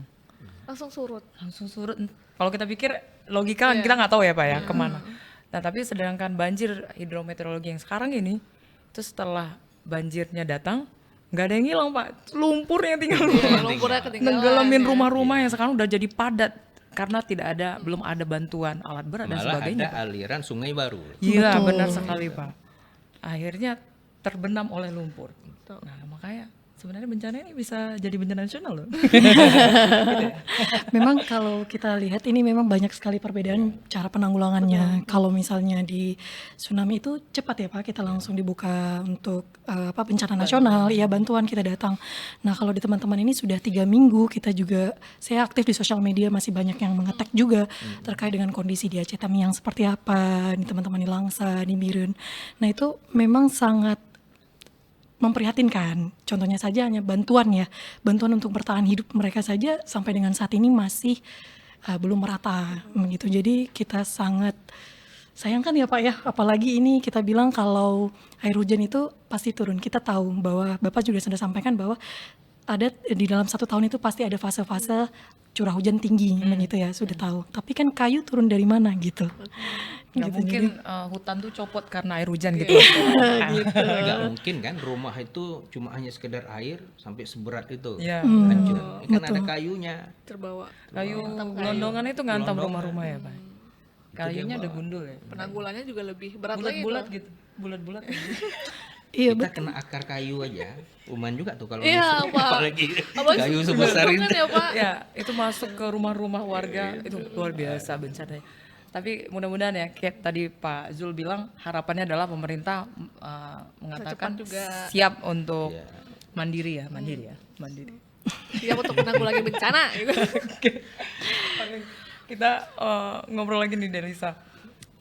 langsung surut. langsung surut. Kalau kita pikir logika kan kita nggak taw ya, Pak, ya, kemana. Nah, tapi sedangkan banjir hidrometeorologi yang sekarang ini, itu setelah banjirnya datang, nggak ada yang hilang, Pak. Lumpurnya tinggal Lumpurnya ketinggalan. nenggelamin rumah-rumah yang sekarang udah jadi padat karena belum ada bantuan alat berat dan Malah sebagainya. ada aliran sungai baru. Iya, Betul. benar sekali, Pak. Akhirnya terbenam oleh lumpur. Nah, makanya sebenarnya bencana ini bisa jadi bencana nasional loh. Memang kalau kita lihat ini memang banyak sekali perbedaan cara penanggulangannya. Kalau misalnya di tsunami itu cepat ya Pak, kita langsung dibuka untuk bencana nasional, ya bantuan kita datang. Nah kalau di teman-teman ini sudah 3 minggu, kita juga, saya aktif di sosial media, masih banyak yang mengetek juga terkait dengan kondisi di Aceh Tamiang seperti apa, di teman-teman di Langsa, di Biren. Nah itu memang sangat memprihatinkan. Contohnya saja hanya bantuan ya, bantuan untuk bertahan hidup mereka saja sampai dengan saat ini masih belum merata begitu. Jadi kita sangat sayangkan ya Pak ya, apalagi ini kita bilang kalau air hujan itu pasti turun. Kita tahu bahwa Bapak juga sudah sampaikan bahwa ada di dalam 1 tahun itu pasti ada fase-fase curah hujan tinggi begitu ya, sudah tahu. Tapi kan kayu turun dari mana gitu. Nggak Gitu, mungkin hutan tuh copot karena air hujan gitu. Nggak mungkin kan rumah itu cuma hanya sekedar air sampai seberat itu Iya. hancur. Ini kan ada kayunya. Terbawa. Kayu gelondongan itu ngantam rumah-rumah ya, Pak. Kayunya ada gundul ya. Penanggulannya juga lebih berat lagi. Bulat-bulat gitu. Bulat-bulat. Iya Kita kena akar kayu aja, lumayan juga tuh kalau Iya, misalnya, Pak. apalagi Apalagi kayu sebesar kan itu. ya Pak. Ya, itu masuk ke rumah-rumah warga, itu luar biasa bencananya. Tapi mudah-mudahan ya, kayak tadi Pak Zul bilang, harapannya adalah pemerintah mengatakan Cepat juga. siap untuk Iya. mandiri ya, mandiri. Siap untuk menanggulangi bencana gitu. Kita ngobrol lagi nih Delisa,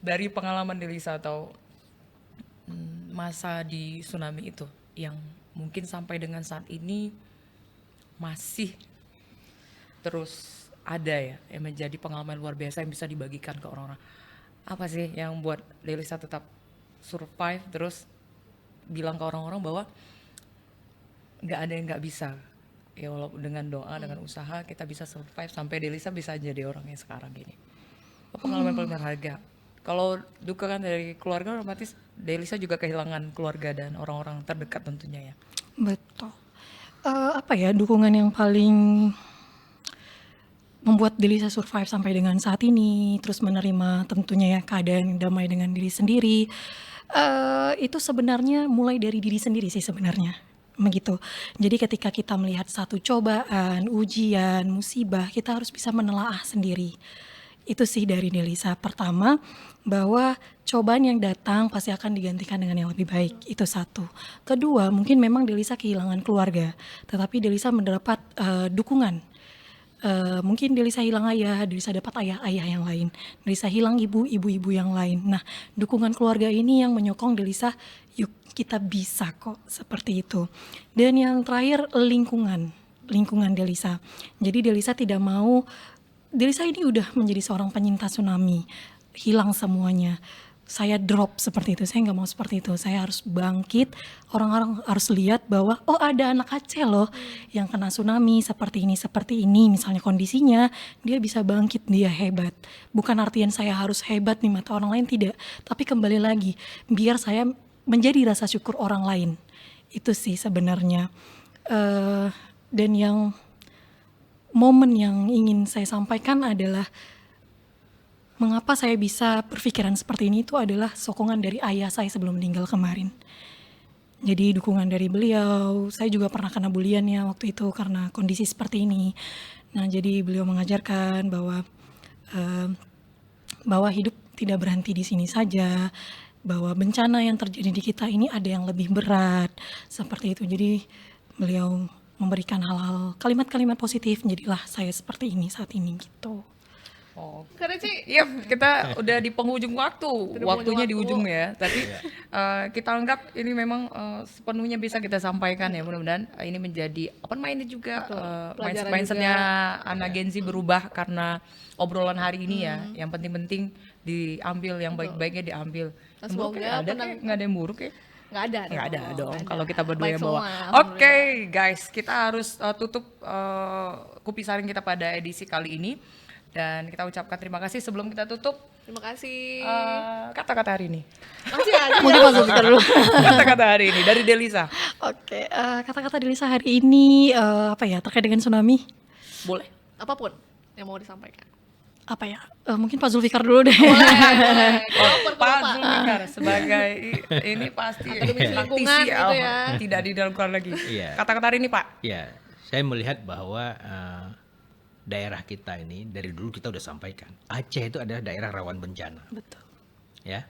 dari pengalaman Delisa atau masa di tsunami itu yang mungkin sampai dengan saat ini masih terus ada ya, yang menjadi pengalaman luar biasa yang bisa dibagikan ke orang-orang. Apa sih yang buat Delisa tetap survive terus bilang ke orang-orang bahwa nggak ada yang nggak bisa. Ya walaupun dengan doa, dengan usaha kita bisa survive sampai Delisa bisa jadi orang yang sekarang gini. Pengalaman paling berharga. Kalau duka kan dari keluarga, otomatis Delisa juga kehilangan keluarga dan orang-orang terdekat tentunya ya. Betul. Apa ya, dukungan yang paling membuat Delisa survive sampai dengan saat ini, terus menerima tentunya ya keadaan damai dengan diri sendiri, itu sebenarnya mulai dari diri sendiri sih sebenarnya, begitu. Jadi ketika kita melihat satu cobaan, ujian, musibah, kita harus bisa menelaah sendiri. Itu sih dari Delisa. Pertama, bahwa cobaan yang datang pasti akan digantikan dengan yang lebih baik. Itu satu. Kedua, mungkin memang Delisa kehilangan keluarga, tetapi Delisa mendapat dukungan. Mungkin Delisa hilang ayah, Delisa dapat ayah-ayah yang lain. Delisa hilang ibu-ibu yang lain. Nah, dukungan keluarga ini yang menyokong Delisa, yuk kita bisa kok, seperti itu. Dan yang terakhir, lingkungan Delisa. Jadi Delisa tidak mau, Delisa ini udah menjadi seorang penyintas tsunami, hilang semuanya. Saya drop seperti itu, saya nggak mau seperti itu. Saya harus bangkit, orang-orang harus lihat bahwa oh ada anak Aceh loh yang kena tsunami seperti ini, misalnya kondisinya, dia bisa bangkit, dia hebat. Bukan artian saya harus hebat di mata orang lain, tidak. Tapi kembali lagi, biar saya menjadi rasa syukur orang lain. Itu sih sebenarnya. Dan yang momen yang ingin saya sampaikan adalah mengapa saya bisa berpikiran seperti ini, itu adalah sokongan dari ayah saya sebelum meninggal kemarin. Jadi dukungan dari beliau, saya juga pernah kena bulian ya waktu itu karena kondisi seperti ini. Nah, jadi beliau mengajarkan bahwa hidup tidak berhenti di sini saja, bahwa bencana yang terjadi di kita ini ada yang lebih berat, seperti itu. Jadi beliau memberikan hal-hal, kalimat-kalimat positif, jadilah saya seperti ini saat ini gitu. Oh, Karena Ci, iya kita udah di penghujung waktu, Udah waktunya di penghujung ujung ya. Tapi kita anggap ini memang sepenuhnya bisa kita sampaikan ya. Mudah-mudahan ini menjadi open minded juga, pelajaran mindsetnya anak Gen Z berubah karena obrolan hari ini ya. Yang penting-penting diambil, yang baik-baiknya diambil. Nah, Yang buruk semoga ya ada, penang- nggak ada yang buruk ya. nggak ada Nggak ada dong nggak ada. kalau kita berdua Baik yang bawa. semua, Oke guys, kita harus tutup kupisaring kita pada edisi kali ini. Dan kita ucapkan terima kasih sebelum kita tutup. Terima kasih. Kata-kata hari ini. Masih aja. Mungkin Pak Zulfikar dulu. Kata-kata hari ini dari Delisa. Oke, kata-kata Delisa hari ini apa ya, terkait dengan tsunami? Boleh. Apapun yang mau disampaikan. Apa ya? Mungkin Pak Zulfikar dulu deh. Pak Zulfikar sebagai ini pasti Akademisi lingkungan praktisi, gitu ya. tidak diragukan lagi. Iya. Kata-kata hari ini Pak. Ya, saya melihat bahwa daerah kita ini dari dulu kita udah sampaikan, Aceh itu adalah daerah rawan bencana. Betul. Ya,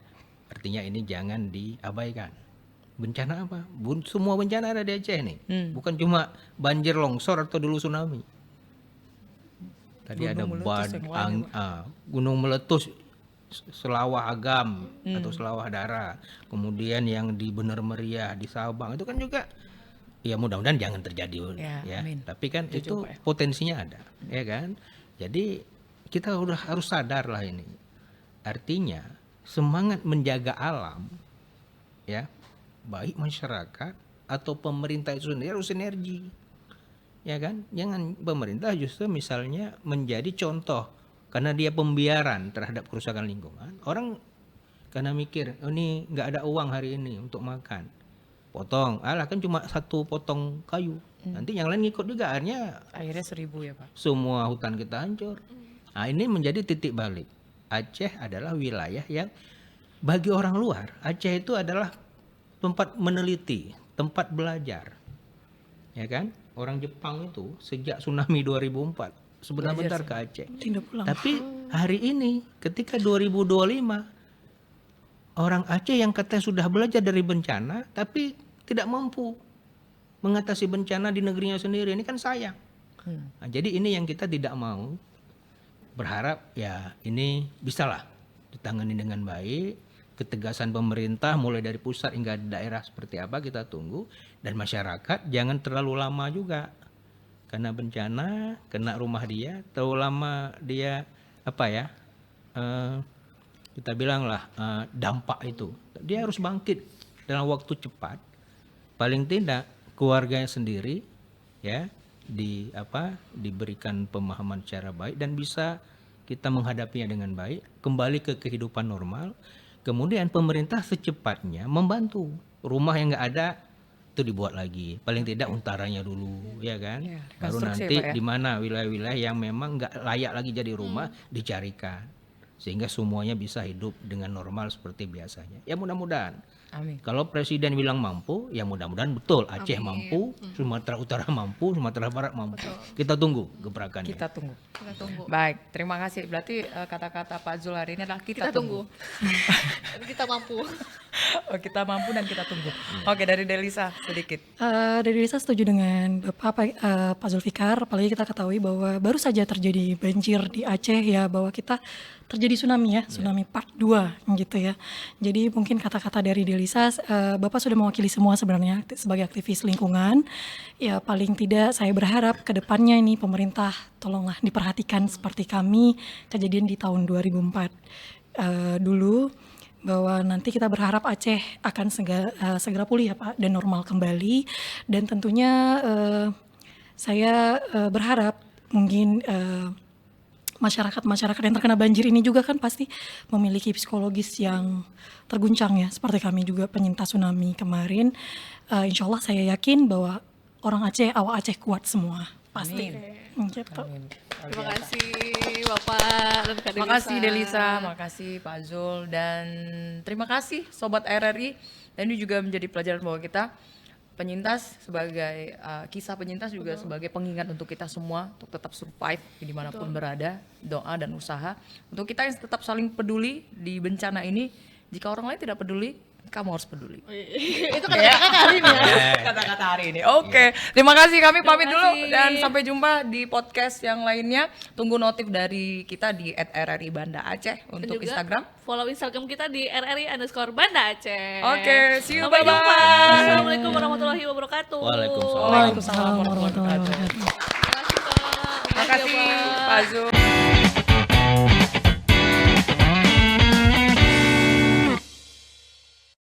artinya ini jangan diabaikan. Bencana apa? Semua bencana ada di Aceh nih. Bukan cuma banjir, longsor atau dulu tsunami. Tadi ada gunung meletus, Selawah Agam atau Selawah Dara. Kemudian yang di Bener Meriah di Sabang itu kan juga ya mudah-mudahan jangan terjadi Ya, amin. Tapi kan Jujur, itu Pak, ya. potensinya ada, ya kan? Jadi kita udah harus sadar lah ini. Artinya semangat menjaga alam, ya, baik masyarakat atau pemerintah itu sendiri harus sinergi, ya kan? Jangan pemerintah justru misalnya menjadi contoh karena dia pembiaran terhadap kerusakan lingkungan. Orang karena mikir, oh ini nggak ada uang hari ini untuk makan. Potong, kan cuma satu potong kayu. Nanti yang lain ngikut juga, akhirnya 1.000 ya Pak. semua hutan kita hancur. Nah, ini menjadi titik balik. Aceh adalah wilayah yang bagi orang luar, Aceh itu adalah tempat meneliti, tempat belajar. Ya kan? Orang Jepang itu sejak tsunami 2004 sebentar-bentar ke Aceh. Tidak pulang. Tapi hari ini ketika 2025 orang Aceh yang katanya sudah belajar dari bencana tapi tidak mampu mengatasi bencana di negerinya sendiri, ini kan sayang. Nah, jadi ini yang kita tidak mau, berharap ya ini bisalah ditangani dengan baik. Ketegasan pemerintah mulai dari pusat hingga daerah seperti apa kita tunggu, dan masyarakat jangan terlalu lama juga karena bencana kena rumah dia, terlalu lama dia kita bilanglah dampak itu, dia harus bangkit dalam waktu cepat. Paling tidak keluarganya sendiri ya diberikan pemahaman secara baik dan bisa kita menghadapinya dengan baik, kembali ke kehidupan normal. Kemudian pemerintah secepatnya membantu rumah yang nggak ada itu dibuat lagi, paling tidak untaranya dulu, ya kan? Ya, Baru rekonstruksi nanti ya, Pak, ya. di mana wilayah-wilayah yang memang nggak layak lagi jadi rumah dicarikan, sehingga semuanya bisa hidup dengan normal seperti biasanya. Ya mudah-mudahan. Amin. Kalau presiden bilang mampu, ya mudah-mudahan betul. Aceh mampu, Sumatera Utara mampu, Sumatera Barat mampu. Kita tunggu gebrakannya. Kita tunggu. Kita tunggu. Baik, terima kasih. Berarti kata-kata Pak Zul hari ini adalah kita tunggu. Kita mampu. Oh, kita mampu dan kita tunggu. Oke, dari Delisa sedikit. Dari diri saya setuju dengan Pak Zulfikar, apalagi kita ketahui bahwa baru saja terjadi banjir di Aceh ya, bahwa kita terjadi tsunami ya, tsunami part 2 gitu ya. Jadi mungkin kata-kata dari Delisa, Bapak sudah mewakili semua sebenarnya sebagai aktivis lingkungan. Ya paling tidak saya berharap ke depannya ini pemerintah tolonglah diperhatikan seperti kami kejadian di tahun 2004 dulu, bahwa nanti kita berharap Aceh akan segera pulih ya Pak dan normal kembali. Dan tentunya saya berharap mungkin masyarakat yang terkena banjir ini juga kan pasti memiliki psikologis yang terguncang ya, seperti kami juga penyintas tsunami kemarin. Insya Allah saya yakin bahwa orang Aceh, awak Aceh kuat semua pasti. Gitu. Amin. Terima kasih Bapak dan Kak Terima kasih Delisa, makasih Pak Zul, dan terima kasih Sobat RRI. Dan ini juga menjadi pelajaran bahwa kita penyintas sebagai kisah penyintas juga sebagai pengingat untuk kita semua untuk tetap survive dimanapun berada, doa dan usaha untuk kita yang tetap saling peduli di bencana ini. Jika orang lain tidak peduli, kamu harus peduli. Itu kata-kata hari ini ya. Kata-kata hari ini. Oke. Terima kasih, kami pamit dulu kasih. dan sampai jumpa di podcast yang lainnya. Tunggu notif dari kita di @RRI Banda Aceh Dan untuk juga Instagram. follow Instagram kita di RRI_Banda Aceh. Oke, see you, Sampai jumpa. bye-bye. Assalamualaikum warahmatullahi wabarakatuh. Waalaikumsalam. Waalaikumsalam warahmatullahi wabarakatuh. Terima kasih Kak. Terima kasih Pak Zul.